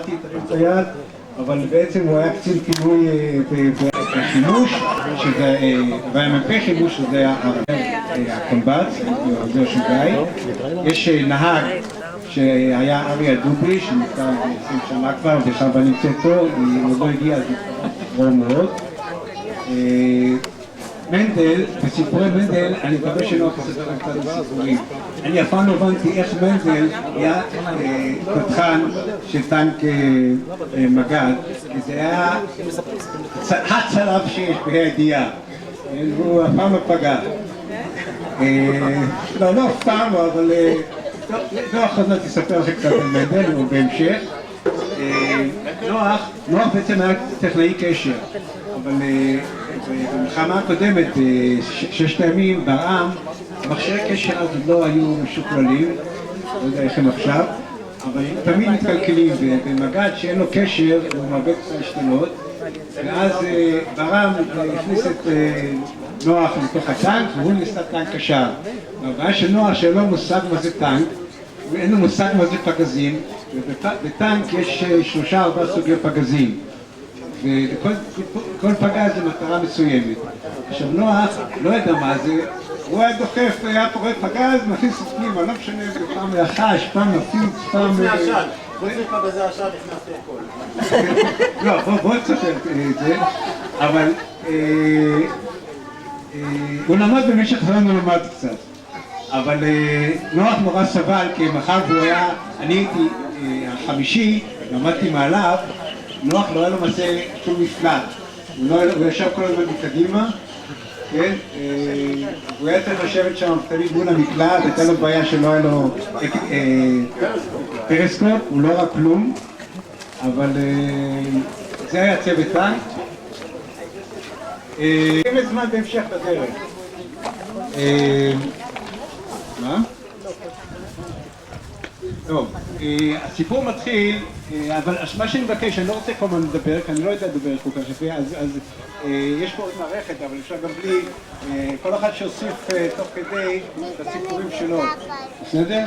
למדתי את הצייד, אבל בעצם הוא היה קצין פינוי בחימוש, והיה מ"פ חימוש, שזה היה הקומב"ץ, עוזר של גיא. יש נהג שהיה אריה דובי, שנפטר 20 שנה כבר, וחווה נמצאת פה, היא עוד לא הגיעה, אז היא מאוד. מנדל, בסיפורי מנדל, אני מקווה שלא אספר לכם קצת סיפורים. אני אף פעם לא הבנתי איך מנדל היה תותחן של טנק מג"ד, כי זה היה הצלב שיש בהידיעה, הוא אף פעם לא פגע. לא אף פעם, אבל לא אחרי זה תספר לכם קצת על מנדל, או בהמשך. נוח בעצם היה טכנאי קשר, אבל במלחמה הקודמת, ששת הימים, ברעם, מכשירי קשר אז לא היו משוכללים, לא יודע איך הם עכשיו, אבל תמיד מתקלקלים, ובמג"ד שאין לו קשר הוא מאבד קצת השתלות, ואז ברעם הכניס את נוח לתוך הטנק, והוא ניסה טנק קשר. הבעיה של נוח שאין לו מושג מה זה טנק, ואין לו מושג מה זה פגזים, ובטנק יש 3-4 סוגי פגזים. וכל פגז זה מטרה מסוימת. עכשיו נוח לא ידע מה זה, הוא היה דוחף, היה פורט פגז, מכניס את פנימה, לא משנה, פעם לחש, פעם מפיץ, פעם... לפני השד, רואים את פגזי השד נכנסתי הכל. לא, בוא תספר את זה, אבל הוא למד במשך זמן, הוא למד קצת. אבל נוח נורא סבל, כי מחר הוא היה, אני הייתי החמישי, למדתי מעליו, נוח לא היה לו מצא שום מפלט, הוא ישב כל הזמן מקדימה, כן? הוא היה צריך לשבת שם תמיד מול המקלט, הייתה לו בעיה שלא היה לו פרסקופ, הוא לא ראה כלום, אבל זה היה צוות טנק. כמה זמן בהמשך בדרך. מה? טוב, הסיפור מתחיל, אבל מה שאני מבקש, אני לא רוצה כל הזמן לדבר, כי אני לא יודע לדבר כל כך יפה, אז יש פה עוד מערכת, אבל אפשר גם בלי, כל אחד שיוסיף תוך כדי את הסיפורים שלו, בסדר?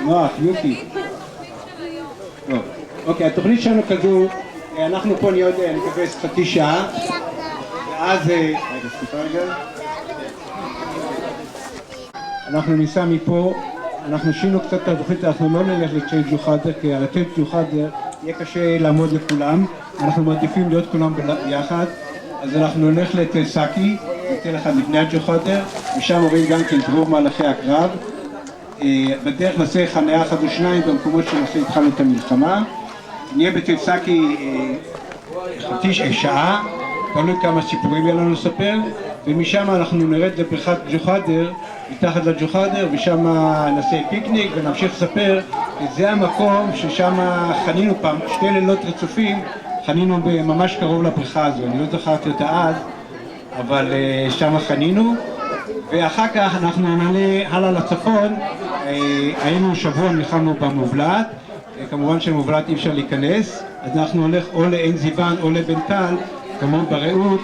נוח, יוקי. טוב, אוקיי, התוכנית שלנו כזו, אנחנו פה נהיה עוד, אני מקווה, חצי שעה, ואז, רגע, סליחה רגע. אנחנו ניסע מפה, אנחנו שינו קצת את התוכנית, אנחנו לא נלך לצ'יינג' ג'וחדר, כי על הצ'יינג' ג'וחדר יהיה קשה לעמוד לכולם, אנחנו מעדיפים להיות כולם ביחד, אז אנחנו נלך לתל-סאקי, ניתן אחד לפני הג'וחדר, ושם רואים גם כן דרור מהלכי הקרב, בדרך נעשה חניה אחת או שניים במקומות שנעשה התחלנו את המלחמה, נהיה בתל-סאקי חצי שעה, תלוי כמה סיפורים יהיה לנו לספר, ומשם אנחנו נרד לבריכת ג'וחדר, מתחת לג'וחדר, ושם נעשה פיקניק ונמשיך לספר. זה המקום ששם חנינו פעם, 2 לילות רצופים, חנינו ממש קרוב לבריכה הזו, אני לא זכרתי אותה אז, אבל שם חנינו. ואחר כך אנחנו נעלה הלאה לצפון, היינו שבוע, נלחמנו במובלעת, כמובן שמובלעת אי אפשר להיכנס, אז אנחנו הולך או לעין זיוון או לבן טל, כמובן ברעות,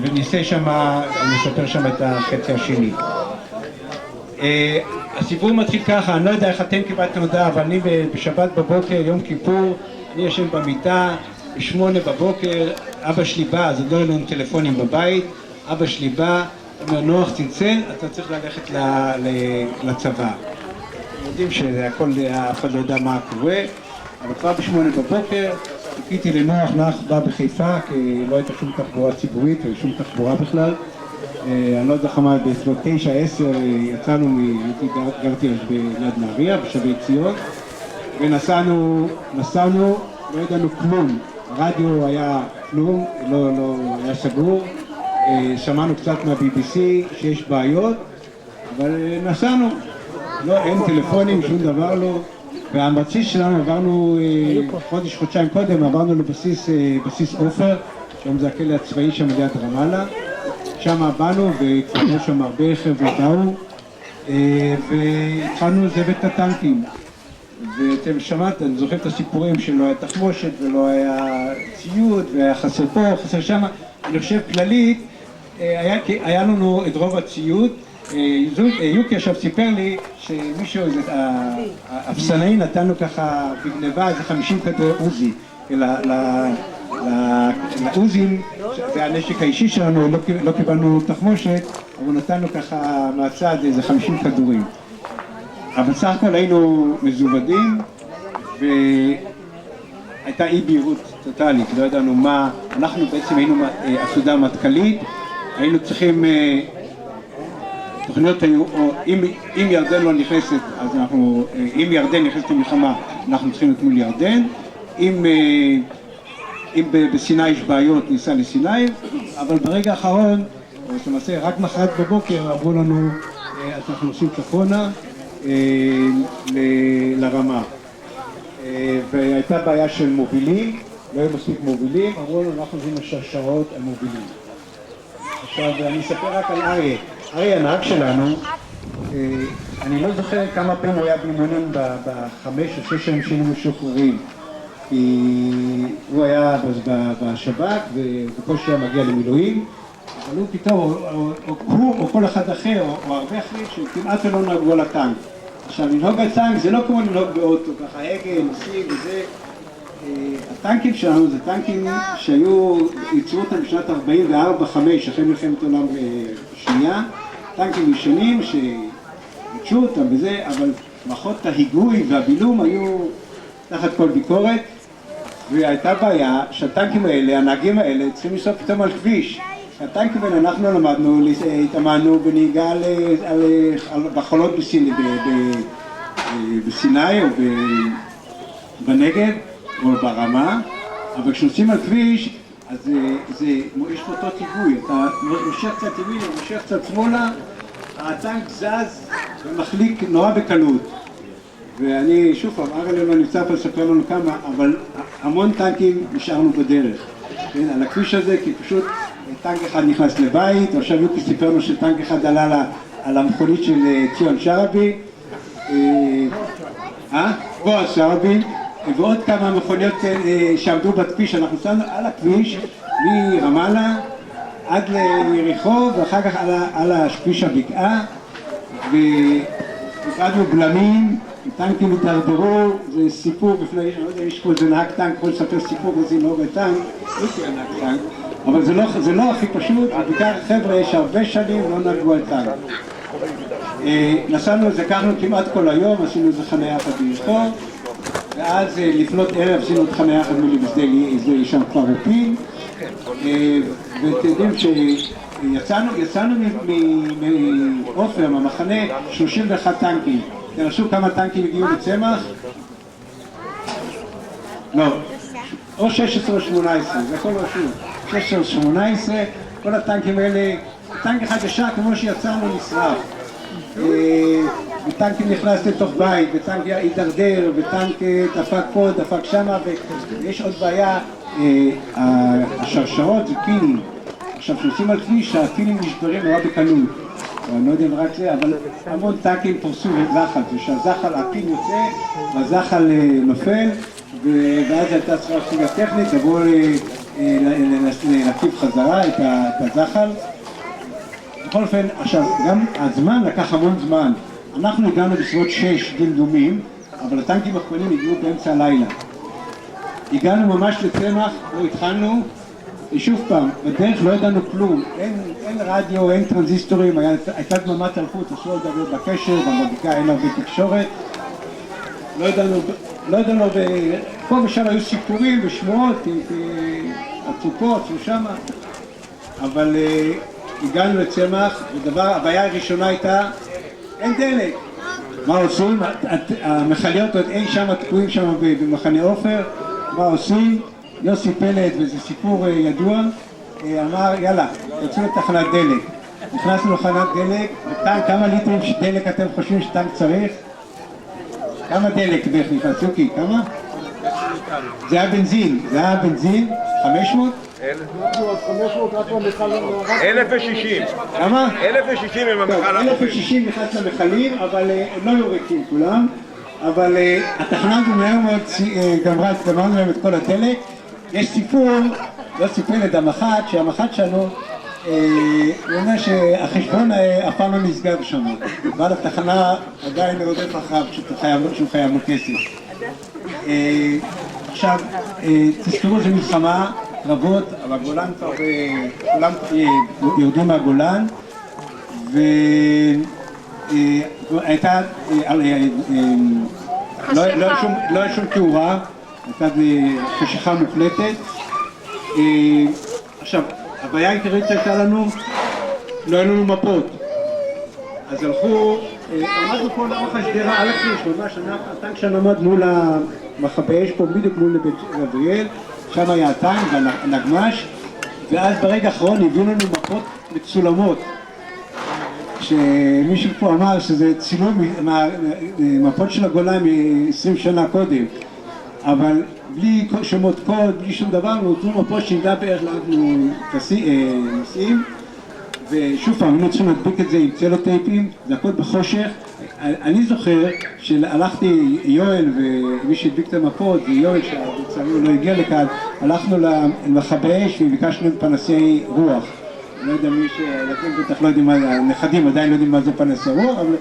וניסה שם, נספר שם את החצי השני. הסיפור מתחיל ככה, אני לא יודע איך אתם קיבלתם הודעה, אבל אני בשבת בבוקר, יום כיפור, אני ישן במיטה, ב8 בבוקר, אבא שלי בא, אז עוד לא היו לנו טלפונים בבית, אבא שלי בא, אומר נוח צלצל, אתה צריך ללכת לצבא. יודעים שהכל, אף אחד לא יודע מה קורה, אבל כבר ב8 בבוקר, חיכיתי לנוח, נוח בא בחיפה, כי לא הייתה שום תחבורה ציבורית, או שום תחבורה בכלל. אני לא יודע כמה, בסביבות 9-10 יצאנו, גרתי אז ביד נהריה, בשבי ציון, ונסענו, לא ידענו כלום, הרדיו היה כלום, לא היה סגור, שמענו קצת מה-BBC שיש בעיות, אבל נסענו, אין טלפונים, שום דבר לא. והבסיס שלנו עברנו חודש-חודשיים קודם, עברנו לבסיס עופר, שם זה הכלא הצבאי שם ליד רמאללה, שם באנו וכפרנו שם הרבה חבר'ה באו, והתחלנו לזהב את הטנקים. ואתם שמעתם, אני זוכר את הסיפורים שלא היה תחמושת ולא היה ציוד והיה חסר פה, חסר שם. אני חושב כללית, היה לנו את רוב הציוד, יוקי עכשיו סיפר לי שמישהו, האפסנאי נתן לו ככה בגניבה איזה 50 כדורי עוזי לעוזים, זה הנשק האישי שלנו, לא קיבלנו תחמושת, אבל הוא נתן לו ככה מהצד איזה 50 כדורים. אבל בסך הכל היינו מזובדים והייתה אי בהירות טוטאלית, לא ידענו מה, אנחנו בעצם היינו הסעודה המטכ"לית, היינו צריכים, תוכניות היו, אם ירדן לא נכנסת, אז אנחנו, אם ירדן נכנסת למלחמה, אנחנו צריכים את מול ירדן, אם בסיני יש בעיות, ניסע לסיני, אבל ברגע האחרון, למעשה רק מחרת בבוקר אמרו לנו, אז אנחנו נוסעים צפונה לרמה. והייתה בעיה של מובילים, לא היו מספיק מובילים, אמרו לנו, אנחנו עושים השרשרות על מובילים. עכשיו, אני אספר רק על אריה. אריה הנהג שלנו, אני לא זוכר כמה פעמים הוא היה באימונים בחמש או שש שנים שהיינו משוחררים. כי הוא היה בשב"כ ובקושי היה מגיע למילואים, אבל הוא פתאום, הוא או כל אחד אחר, או הרבה אחרים שכמעט לא נהגו על הטנק. עכשיו, לנהוג על טנק זה לא כמו לנהוג באוטו, ככה הגה, נוסעים וזה. הטנקים שלנו זה טנקים שהיו, ייצרו אותם בשנת 44-5, אחרי מלחמת העולם שנייה. טנקים ישנים שהתשו אותם וזה, אבל מערכות ההיגוי והבילום היו תחת כל ביקורת. והייתה בעיה שהטנקים האלה, הנהגים האלה, צריכים לנסוע פתאום על כביש. הטנקים האלה אנחנו למדנו, התאמנו בנהיגה בחולות בסיני או בנגב או ברמה, אבל כשנוסעים על כביש, אז יש פה אותו טיווי, אתה מושך קצת ימין, מושך קצת שמאלה, הטנק זז ומחליק נורא בקלות. ואני, שוב פעם, אריה לא נמצא פה לספר לנו כמה, אבל המון טנקים נשארנו בדרך, כן, על הכביש הזה, כי פשוט טנק אחד נכנס לבית, ועכשיו יוקי סיפר לנו שטנק אחד עלה על המכונית של ציון שרבי, בועז שרבי, ועוד כמה מכוניות שעמדו בכביש, אנחנו שמנו על הכביש מרמאללה עד ליריחו, ואחר כך על כביש הבקעה, והפעדנו בלמים, טנקים התדרדרו, זה סיפור בפני, אני לא יודע, יש פה איזה נהג טנק, יכול לספר סיפור וזה נהוג הטנק, לא תראה נהג טנק, אבל זה לא הכי פשוט, ובעיקר חבר'ה יש הרבה שנים לא נהגו על טנק. נסענו, לקחנו כמעט כל היום, עשינו איזה חניה אחת ביריחו, ואז לפנות ערב עשינו את חניה אחת מולי בשדה שם כבר רופין, ואתם יודעים שיצאנו מעופר, מהמחנה, 31 טנקים. תרשו כמה טנקים הגיעו לצמח? לא, או 16 או 18, זה הכל רשום. 16 או 18, כל הטנקים האלה, טנק אחד ישר כמו שיצאנו נשרף. וטנקים נכנס לתוך בית, וטנק הידרדר, וטנק דפק פה, דפק שמה, ויש עוד בעיה, השרשרות זה פינים. עכשיו, כשעושים על כביש, הפינים נשברים נורא בקלות. אני לא יודע אם רק זה, אבל המון טנקים פורסו לזחל, ושהזחל, הפין יוצא, והזחל נופל, ואז הייתה צריכה סוגה טכנית, לבוא להקיף חזרה את הזחל. בכל אופן, עכשיו, גם הזמן לקח המון זמן. אנחנו הגענו בסביבות 6 דמדומים, אבל הטנקים האחרונים הגיעו באמצע הלילה. הגענו ממש לצמח, לא התחלנו, שוב פעם, בדרך לא ידענו כלום, אין רדיו, אין טרנזיסטורים, הייתה דממת אלחוט, אסור לדבר בקשר, במדיקה אין הרבה תקשורת, לא ידענו, פה ושם היו סיפורים ושמועות, כי הצופות ושמה, אבל הגענו לצמח, הבעיה הראשונה הייתה, אין דלק. מה עושים? המכליות עוד אין שם, תקועים שם במחנה עופר, מה עושים? יוסי פלד, וזה סיפור ידוע, אמר יאללה, יוצאו לתחנת דלק. נכנסנו לתחנת דלק, וטנק, כמה ליטרים של דלק אתם חושבים שטנק צריך? כמה דלק בערך נכנס, יוקי, כמה? זה היה בנזין, 500? 1,060. כמה? 1,060 עם המכל. 1,060 נכנס למכלים, אבל לא היו ריקים כולם. אבל התחנה הזו מהר מאוד גמרנו להם את כל הדלק. יש סיפור, לא סיפר את המח"ט, שהמח"ט שלנו הוא אומר שהחשבון אף פעם לא נסגר שם, אבל התחנה עדיין רודף אחריו שהוא חייב לו כסף. עכשיו, תזכרו זה מלחמה, קרבות, אבל הגולן כבר, כולם יורדים מהגולן, והייתה, לא היה שום תאורה, הייתה חשיכה מוחלטת. עכשיו, הבעיה העיקרית שהייתה לנו, לא היה לנו מפות. אז הלכו, עמדנו פה לאורך השדרה על הכביש, ממש הטנק שם עמד מול המכבי אש פה, בדיוק מול בית גבריאל, שם היה הטנק והנגמ"ש, ואז ברגע האחרון הביאו לנו מפות מצולמות, שמישהו פה אמר שזה צילום מפות של הגולן מ-20 שנה קודם, אבל בלי שמות קוד, בלי שום דבר, נותנו מפות שידע בערך אנחנו נוסעים, ושוב פעם, היינו צריכים להדביק את זה עם צלוטייפים, זה הכל בחושך. אני זוכר שהלכתי, יואל ומי שהדביק את המפות, זה יואל שלצערנו לא הגיע לכאן, הלכנו למכבי אש וביקשנו פנסי רוח. אני לא יודע מי שילדים בטח לא יודעים מה זה, הנכדים עדיין לא יודעים מה זה פנסי רוח, אבל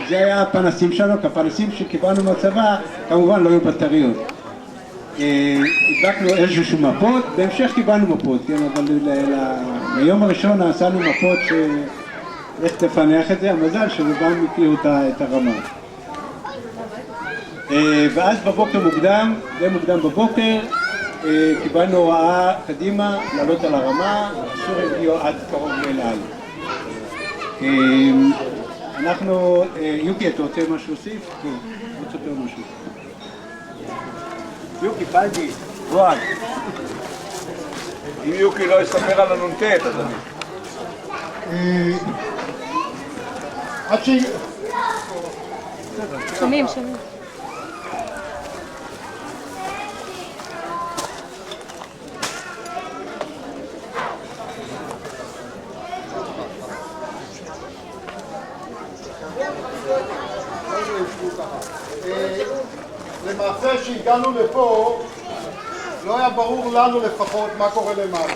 זה היה הפנסים שלנו, כי הפנסים שקיבלנו מהצבא כמובן לא היו בטריות. הדבקנו איזשהו מפות, בהמשך קיבלנו מפות, כן, אבל ליום הראשון עשינו מפות איך תפנח את זה, המזל שרובם הכירו את הרמה. ואז בבוקר מוקדם, די מוקדם בבוקר, קיבלנו הוראה קדימה לעלות על הרמה, הסורים הגיעו עד קרוב לאל על. אנחנו, יוקי, אתה רוצה משהו להוסיף? כן, רוצה יותר משהו. יוקי, פלגי, רועד. אם יוקי לא יספר על הנ"ט, אז אני... עד ש... שומעים. למעשה שהגענו לפה לא היה ברור לנו לפחות מה קורה למעלה.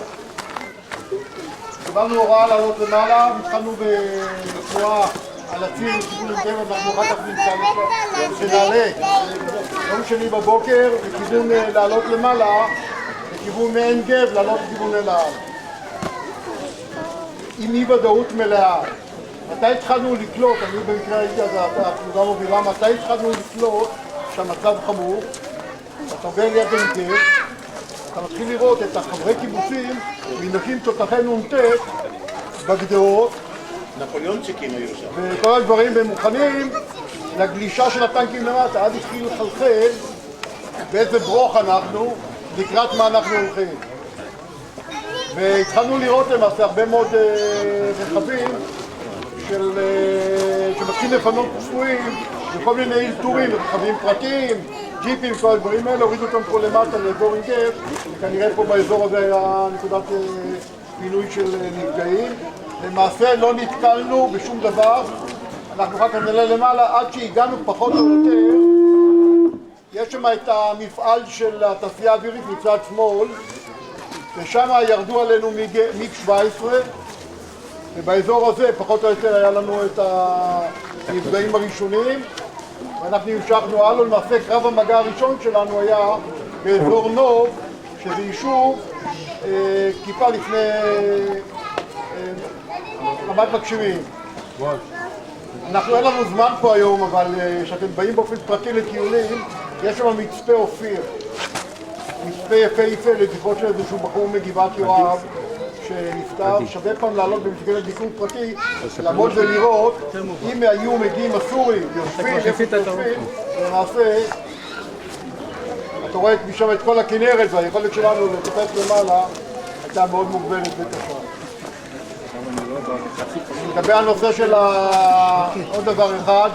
קיבלנו הוראה לעלות למעלה, התחלנו בתנועה על הציר לכיוון נתיב, אנחנו אחר כך שנעלה יום שני בבוקר לכיוון לעלות למעלה, לכיוון עין גב, לעלות לכיוון אל על. עם אי ודאות מלאה. מתי התחלנו לקלוט, אני במקרה הייתי אז הפלוגה מובילה, מתי התחלנו לקלוט שהמצב חמור, אתה עובר ליד עין גב, אתה מתחיל לראות את החברי קיבוצים מנקים תותחי נ"ט בגדרות, נפוליאונצ'יקים היו שם. וכל הדברים הם מוכנים לגלישה של הטנקים למטה, אז התחיל לחלחל באיזה ברוך אנחנו, לקראת מה אנחנו הולכים. והתחלנו לראות למעשה הרבה מאוד רכבים שמתחילים לפנות פצועים וכל מיני אלתורים, רכבים פרטיים, ג'יפים, כל הדברים האלה, הורידו אותם פה למטה לאזור עין גב, וכנראה פה באזור הזה היה נקודת פינוי של נפגעים. למעשה לא נתקלנו בשום דבר, אנחנו רק נעלה למעלה עד שהגענו פחות או יותר. יש שם את המפעל של התעשייה האווירית מצד שמאל, ושם ירדו עלינו מיג 17, ובאזור הזה פחות או יותר היה לנו את הנפגעים הראשונים, ואנחנו המשכנו הלאה. למעשה קרב המגע הראשון שלנו היה באזור נוב, שזה יישוב כיפה לפני רמת מגשימים. אנחנו אין לנו זמן פה היום, אבל כשאתם באים באופן פרטי לטיולים, יש שם מצפה אופיר. מצפה יפה לזכרו של איזשהו בחור מגבעת יואב שנפטר. שווה פעם לעלות במסגרת ביקור פרטי, לעמוד ולראות אם היו מגיעים הסורים, יושבים, למעשה אתה רואה משם את כל הכנרת, והיכולת שלנו לטפס למעלה הייתה מאוד מוגבלת וקשה. לגבי הנושא של עוד דבר אחד,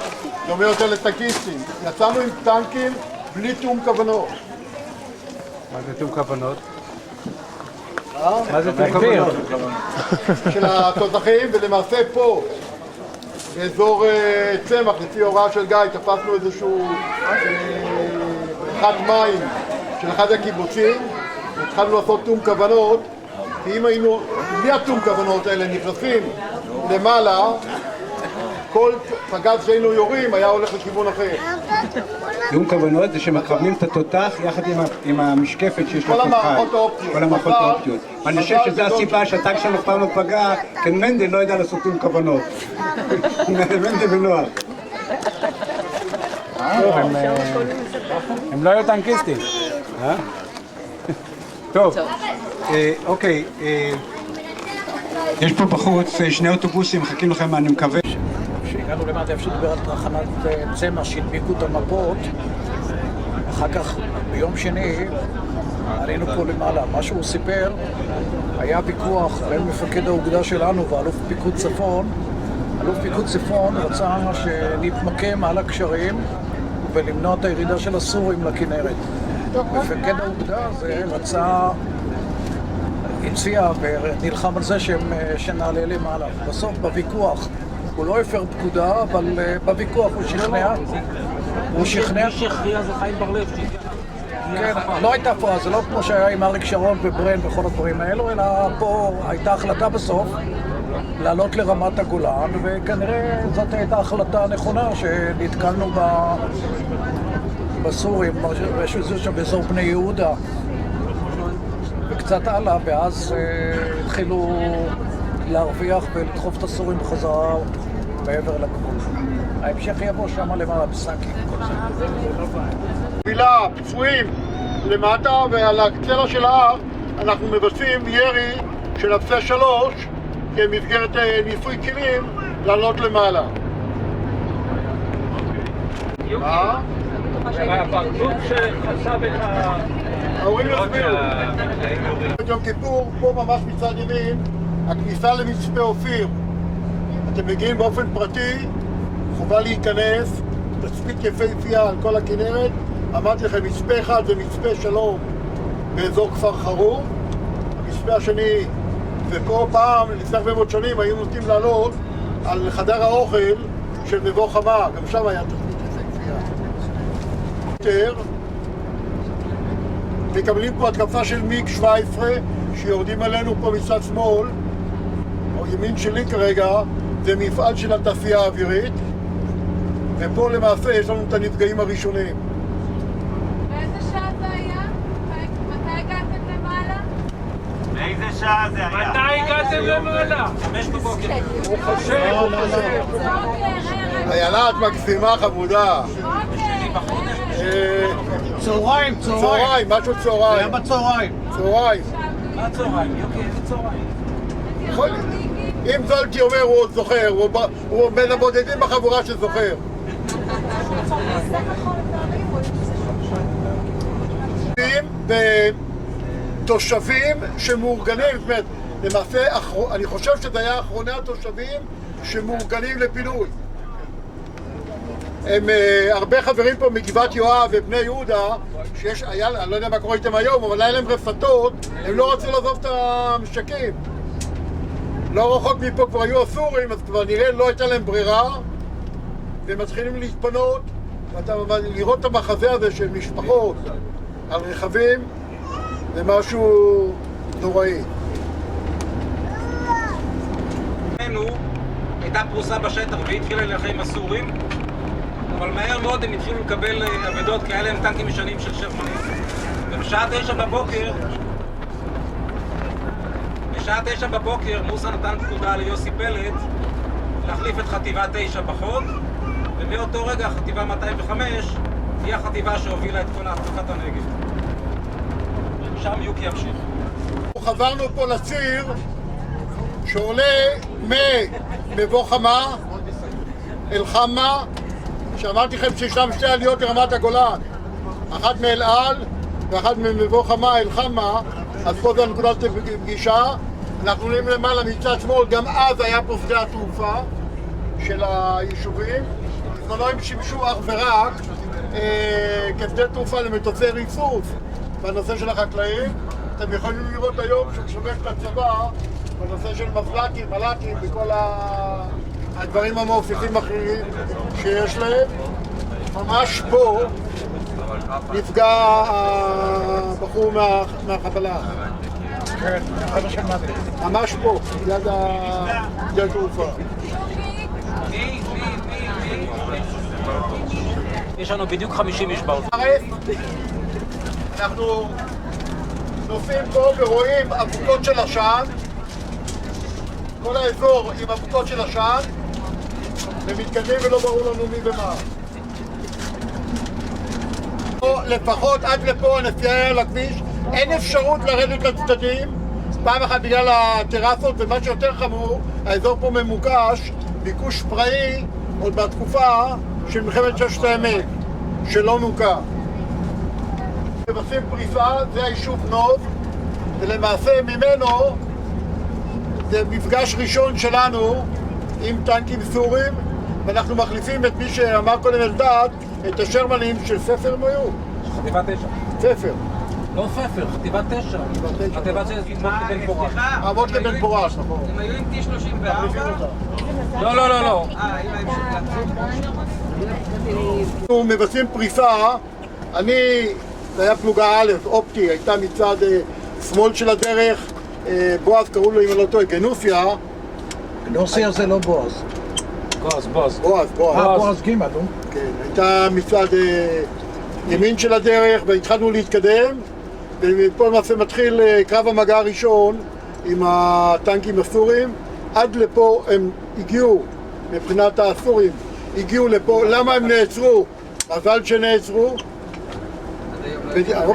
דומה יותר לטנקיסטים. יצאנו עם טנקים בלי תיאום כוונות. מה זה תיאום כוונות? מה זה תיאום כוונות? של התותחים, ולמעשה פה, באזור צמח, לפי הוראה של גיא, תפסנו איזשהו בריכת מים של אחד הקיבוצים, והתחלנו לעשות תיאום כוונות כי אם היינו, בלי התום כוונות האלה נכנסים למעלה, כל פגז שהיינו יורים היה הולך לכיוון אחר. תיאום כוונות זה שמכוונים את התותח יחד עם המשקפת שיש כל המערכות האופטיות. כל המערכות האופטיות. אני חושב שזו הסיבה שהטנק שלנו אף פעם לא פגע, כן מנדל לא ידע לעשות תיאום כוונות. מנדל ונוח. הם לא היו טנקיסטים. טוב, אוקיי. יש פה בחוץ שני אוטובוסים, מחכים לכם, אני מקווה. כשהגענו למטה, אפשר לדבר על תחנת צמח שהדביקו את המפות. אחר כך, ביום שני, עלינו פה למעלה. מה שהוא סיפר, היה ויכוח בין מפקד האוגדה שלנו ואלוף פיקוד צפון. אלוף פיקוד צפון רצה שנתמקם על הקשרים ולמנוע את הירידה של הסורים לכנרת. מפקד האוגדה הזה הציע ונלחם על זה שנעלה למעלה. בסוף בוויכוח הוא לא הפר פקודה, אבל בוויכוח הוא שכנע. מי שהכריע זה חיים בר-לב. כן, לא הייתה פה, זה לא כמו שהיה עם אריק שרון וברן וכל הדברים האלו, אלא פה הייתה החלטה בסוף לעלות לרמת הגולן, וכנראה זאת הייתה החלטה נכונה שנתקלנו בסורים, שם באזור בני יהודה וקצת הלאה, ואז התחילו להרוויח ולדחוף את הסורים בחזרה מעבר לגבול. ההמשך יבוא שם למעלה בסאקי. מילה, פצועים למטה, ועל הקצרה של ההר אנחנו מבצעים ירי של אפסי 3 כמסגרת ניסוי כלים לעלות למעלה. הפרצוף שחשב את ההורים יסבירו. יום כיפור, פה ממש מצד ימין, הכניסה למצפה אופיר. אתם מגיעים באופן פרטי, חובה להיכנס, תצפית יפהפייה על כל הכנרת. אמרתי לכם, מצפה אחד זה מצפה שלום באזור כפר חרוב. המצפה השני, ופה פעם, לפני הרבה מאוד שנים, היו נוטים לעלות על חדר האוכל של מבוא חמה. גם שם היה תצפית יפהפייה. מקבלים פה התקפה של מיג 17 שיורדים עלינו פה מצד שמאל, או ימין שלי כרגע, זה מפעל של התעשייה האווירית, ופה למעשה יש לנו את הנפגעים הראשונים. באיזה שעה זה היה? מתי הגעתם למעלה? באיזה שעה זה היה? מתי הגעתם למעלה? 5 בבוקר. הוא חושב. איילה, את מקסימה חמודה. צהריים. צהריים, משהו צהריים. היה בצהריים. צהריים. מה צהריים? יוקי, איזה צהריים? אם זולטי אומר הוא עוד זוכר, הוא בין הבודדים בחבורה שזוכר. תושבים שמאורגנים, זאת אומרת, למעשה, אני חושב שזה היה אחרוני התושבים שמאורגנים לפינוי. הם הרבה חברים פה מגבעת יואב ובני יהודה, אני לא יודע מה קורה איתם היום, אבל היה להם רפתות, הם לא רצו לעזוב את המשקים. לא רחוק מפה כבר היו הסורים, אז כבר נראה לא הייתה להם ברירה, והם מתחילים להתפנות, לראות את המחזה הזה של משפחות על רכבים, זה משהו נוראי. הייתה פרוסה בשטח והתחילה להילחם עם הסורים, אבל מהר מאוד הם התחילו לקבל אבדות, כי היה להם טנקים ישנים של שרמנים. ובשעה 9 בבוקר מוסא נתן פקודה ליוסי פלט להחליף את חטיבה 9 בחוד, ומאותו רגע חטיבה 205 היא החטיבה שהובילה את כל התקפת הנגב. שם יוקי ימשיך. חזרנו פה לציר שעולה ממבוא חמה אל חמה, שאמרתי לכם שישנם שתי עליות לרמת הגולן, אחת מאל על ואחת ממבוא חמה אל חמה, אז פה זה נקודת פגישה. אנחנו עולים למעלה מצד שמאל, גם אז היה פה שדה התעופה של היישובים. בזמנו הם שימשו אך ורק כשדה תעופה למטוסי ריסוס בנושא של החקלאים. אתם יכולים לראות היום שמשמש את הצבא בנושא של מפלקים, מלקים וכל הדברים המעופפים אחרים שיש להם. ממש פה נפגע הבחור מהחבלה. כן, זה מה שמעתי. ממש פה, ליד התעופה. יש לנו בדיוק 50 איש באוטו. אנחנו נוסעים פה ורואים אבוקות של עשן, כל האזור עם אבוקות של עשן, ומתקדמים ולא ברור לנו מי ומה. לפחות עד לפה הנסיעה על הכביש, אין אפשרות לרדת לצדדים, פעם אחת בגלל הטרסות, ומה שיותר חמור, האזור פה ממוקש, ביקוש פראי עוד בתקופה של מלחמת ששת הימים, שלא מוכר. מבצעים פריסה, זה היישוב נוב, ולמעשה ממנו זה מפגש ראשון שלנו עם טנקים סורים, ואנחנו מחליפים את מי שאמר קודם אלדד, את השרמנים של ספר הם היו. חטיבה 9. ספר. לא ספר, חטיבה 9. חטיבה 9 זה בן פורש. עמוד לבן פורש, נכון. הם היו עם T34? מחליפים אותה. לא. אנחנו מבצעים פריסה, זה היה פלוגה א', אופטי, הייתה מצד שמאל של הדרך, בועז קראו לו אם אני לא טועה, גנוסיה. גנוסיה זה לא בועז. בועז. בועז ג' נו. כן, הייתה מצד ימין של הדרך והתחלנו להתקדם, ופה למעשה מתחיל קרב המגע הראשון עם הטנקים הסורים. עד לפה הם הגיעו, מבחינת הסורים, הגיעו לפה. למה הם נעצרו? מזל שנעצרו.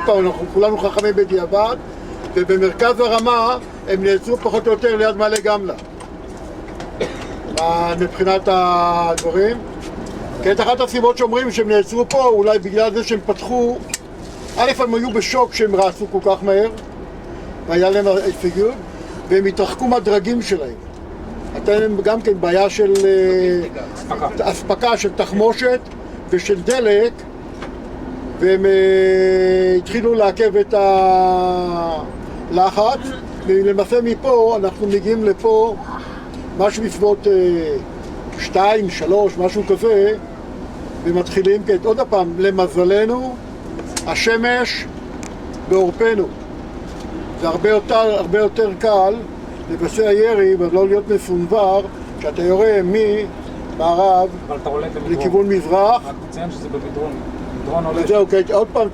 אנחנו כולנו חכמים בדיעבד, ובמרכז הרמה הם נעצרו פחות או יותר ליד מעלה גמלה מבחינת הדברים. כי את אחת הסיבות שאומרים שהם נעצרו פה, אולי בגלל זה שהם פתחו, א' הם היו בשוק שהם רצו כל כך מהר והיה להם הישגיות, והם התרחקו מהדרגים שלהם. הייתה להם גם כן בעיה של אספקה של תחמושת ושל דלק, והם התחילו לעכב את הלחץ, ולמעשה מפה אנחנו מגיעים לפה משהו בסביבות 2, 3, משהו כזה, ומתחילים כעת. עוד הפעם, למזלנו, השמש בעורפנו. זה הרבה יותר קל לבצע ירי ולא להיות מסונבר כשאתה יורה ממערב לכיוון מזרח. רק תציין שזה במדרון עולה. וזהו, עוד פעם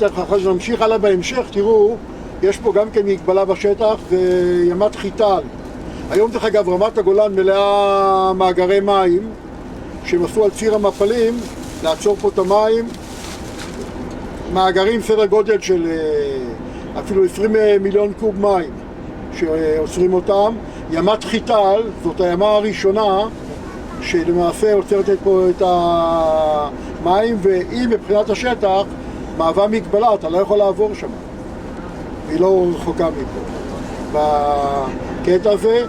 נמשיך הלאה בהמשך, תראו, יש פה גם כן מגבלה בשטח, זה ימת חיטל. היום דרך אגב רמת הגולן מלאה מאגרי מים שהם עשו על ציר המפלים לעצור פה את המים, מאגרים סדר גודל של אפילו 20 מיליון קוב מים שעוצרים אותם. ימת חיטל זאת הימה הראשונה שלמעשה עוצרת פה את המים, והיא מבחינת השטח מהווה מגבלה, אתה לא יכול לעבור שם, היא לא רחוקה מפה. בקטע הזה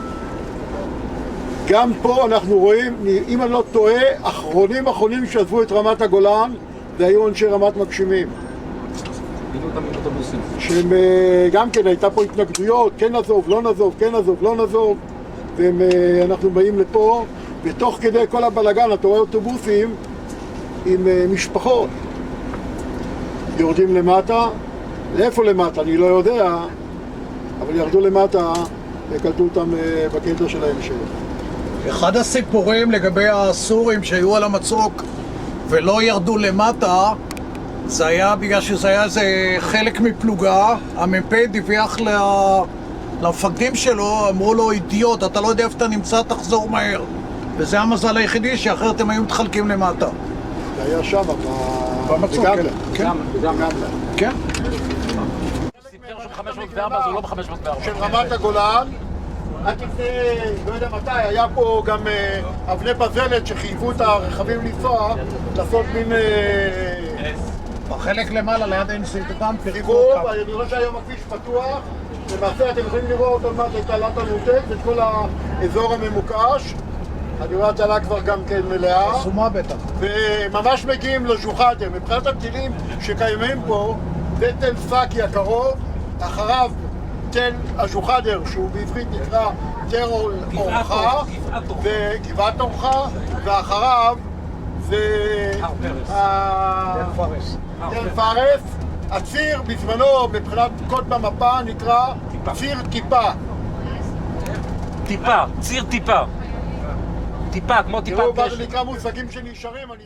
גם פה אנחנו רואים, אם אני לא טועה, אחרונים שעזבו את רמת הגולן זה היו אנשי רמת מגשימים, שהם גם כן הייתה פה התנגדויות, כן נעזוב, לא נעזוב, כן נעזוב, לא נעזוב, ואנחנו באים לפה, ותוך כדי כל הבלגן אתה רואה אוטובוסים עם משפחות יורדים למטה. לאיפה למטה? אני לא יודע, אבל ירדו למטה וקלטו אותם בקטע של ההמשך. אחד הסיפורים לגבי הסורים שהיו על המצוק ולא ירדו למטה, זה היה בגלל שזה היה איזה חלק מפלוגה. המ"פ דיווח למפקדים שלו, אמרו לו, אידיוט, אתה לא יודע איפה אתה נמצא, תחזור מהר. וזה המזל היחידי, שאחרת הם היו מתחלקים למטה. זה היה שם, במצוק, כן. כן. סיפר של 504, זה לא ב-504. של רמת הגולן. עד לפני, לא יודע מתי, היה פה גם אבני בזלת שחייבו את הרכבים לנסוע, לעשות מין בחלק למעלה ליד האינסטנטם סיבוב. אני רואה שהיום הכביש פתוח, למעשה אתם יכולים לראות עוד מעט את תעלת הנותק ואת כל האזור הממוקש. אני רואה התעלה כבר גם כן מלאה. חסומה בטח. וממש מגיעים לג'וחאדר. מבחינת הטילים שקיימים פה, זה תל פאקי הקרוב, אחריו תל הג'וחאדר, שהוא בעברית נקרא תל אורחה, וגבעת אורחה, ואחריו זה תל פארס. הציר בזמנו מבחינת קוד במפה נקרא ציר טיפה. טיפה, ציר טיפה. טיפה, כמו טיפת תראו, מה גשם. זה נקרא מושגים שנשארים, אני...